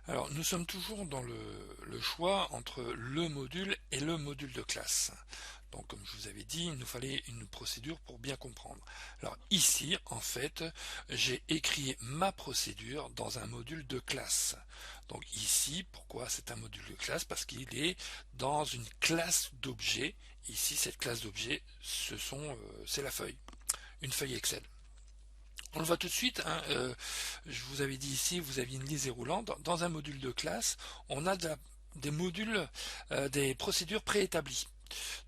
Alors, nous sommes toujours dans le choix entre le module et le module de classe. Donc, comme je vous avais dit, il nous fallait une procédure pour bien comprendre. Alors ici, en fait, j'ai écrit ma procédure dans un module de classe. Donc ici, pourquoi c'est un module de classe? Parce qu'il est dans une classe d'objets. Ici, cette classe d'objets, c'est la feuille, une feuille Excel. On le voit tout de suite, hein, je vous avais dit ici, vous aviez une liste roulante. Dans un module de classe, on a des modules, des procédures préétablies.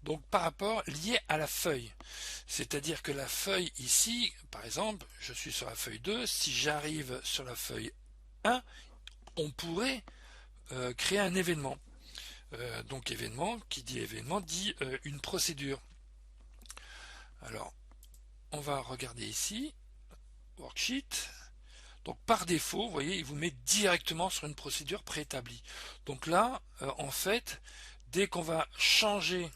Donc par rapport lié à la feuille. C'est-à-dire que la feuille ici, par exemple, je suis sur la feuille 2, si j'arrive sur la feuille 1, on pourrait créer un événement. Donc événement, qui dit événement, dit une procédure. Alors, on va regarder ici, worksheet. Donc par défaut, vous voyez, il vous met directement sur une procédure préétablie. Donc là, en fait, dès qu'on va changer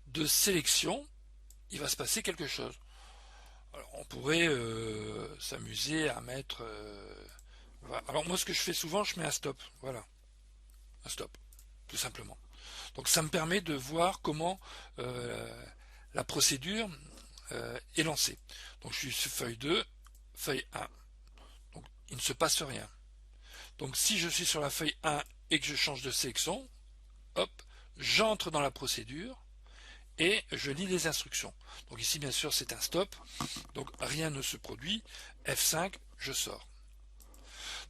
de sélection, il va se passer quelque chose. Alors, on pourrait s'amuser à mettre... voilà. Alors moi, ce que je fais souvent, je mets un stop. Voilà, un stop, tout simplement. Donc ça me permet de voir comment la procédure est lancée. Donc je suis sur feuille 2, feuille 1. Donc il ne se passe rien. Donc si je suis sur la feuille 1 et que je change de sélection, hop, j'entre dans la procédure et je lis les instructions. Donc ici bien sûr c'est un stop, donc rien ne se produit, F5, je sors.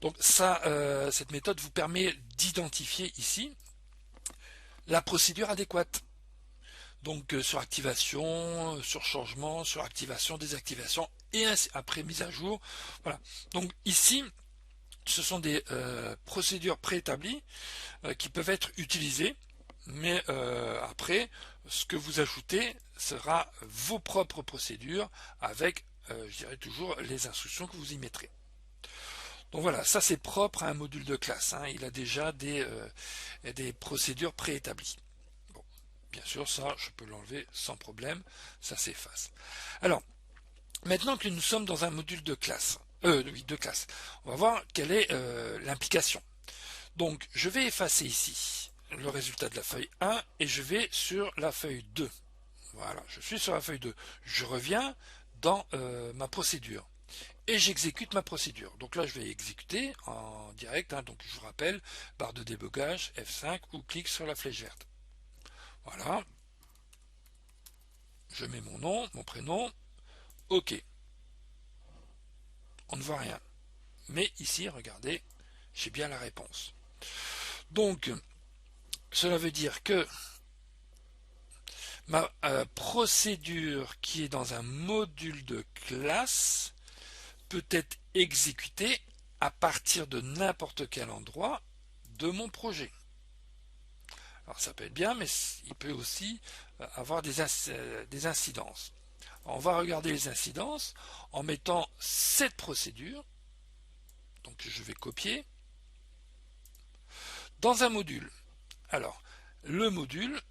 Donc ça, cette méthode vous permet d'identifier ici la procédure adéquate. Donc sur activation, sur changement, sur activation, désactivation, et ainsi, après mise à jour. Voilà. Donc ici, ce sont des procédures préétablies qui peuvent être utilisées, mais après, ce que vous ajoutez sera vos propres procédures avec, je dirais toujours, les instructions que vous y mettrez. Donc voilà, ça c'est propre à un module de classe, hein. Il a déjà des procédures préétablies. Bon, bien sûr, ça, je peux l'enlever sans problème, ça s'efface. Alors, maintenant que nous sommes dans un module de classe, oui, de classe, on va voir quelle est l'implication. Donc, je vais effacer ici le résultat de la feuille 1 et je vais sur la feuille 2. Voilà, je suis sur la feuille 2. Je reviens dans ma procédure et j'exécute ma procédure. Donc là, je vais exécuter en direct. Hein, donc je vous rappelle, barre de débogage, F5 ou clic sur la flèche verte. Voilà. Je mets mon nom, mon prénom. OK. On ne voit rien. Mais ici, regardez, j'ai bien la réponse. Donc, cela veut dire que ma procédure qui est dans un module de classe peut être exécutée à partir de n'importe quel endroit de mon projet. Alors ça peut être bien, mais il peut aussi avoir des incidences. Alors, on va regarder les incidences en mettant cette procédure, donc je vais copier, dans un module. Alors, le module,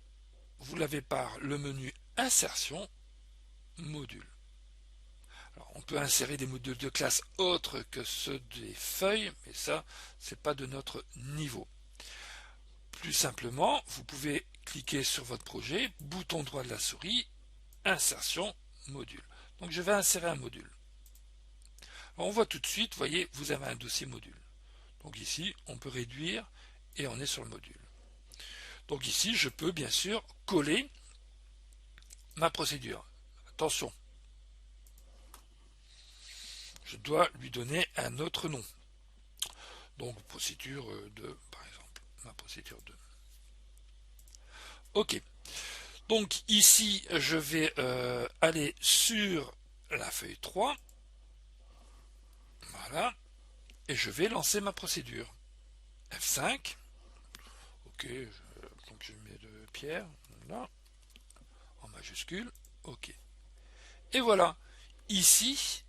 vous l'avez par le menu Insertion, Module. Alors, on peut insérer des modules de classe autres que ceux des feuilles, mais ça, c'est pas de notre niveau. Plus simplement, vous pouvez cliquer sur votre projet, bouton droit de la souris, Insertion, Module. Donc je vais insérer un module. Alors, on voit tout de suite, vous voyez, vous avez un dossier module. Donc ici, on peut réduire et on est sur le module. Donc ici, je peux bien sûr coller ma procédure. Attention, je dois lui donner un autre nom. Donc procédure 2, par exemple, ma procédure 2. OK. Donc ici, je vais aller sur la feuille 3. Voilà. Et je vais lancer ma procédure. F5. OK. Donc je mets de Pierre. Là. En majuscule. OK. Et voilà. Ici,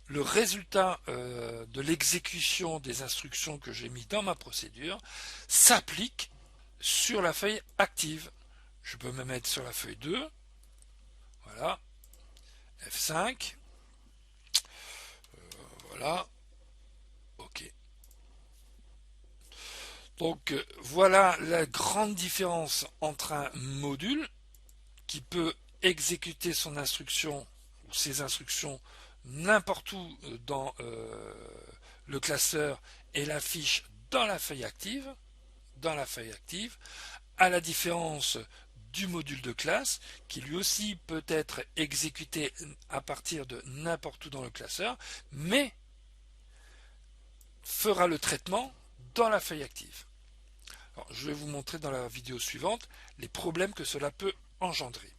le résultat de l'exécution des instructions que j'ai mis dans ma procédure s'applique sur la feuille active. Je peux me mettre sur la feuille 2. Voilà. F5. Voilà. OK. Donc voilà la grande différence entre un module qui peut exécuter son instruction ou ses instructions n'importe où dans le classeur et l'affiche dans la feuille active, à la différence du module de classe qui lui aussi peut être exécuté à partir de n'importe où dans le classeur, mais fera le traitement dans la feuille active. Alors, je vais vous montrer dans la vidéo suivante les problèmes que cela peut engendrer.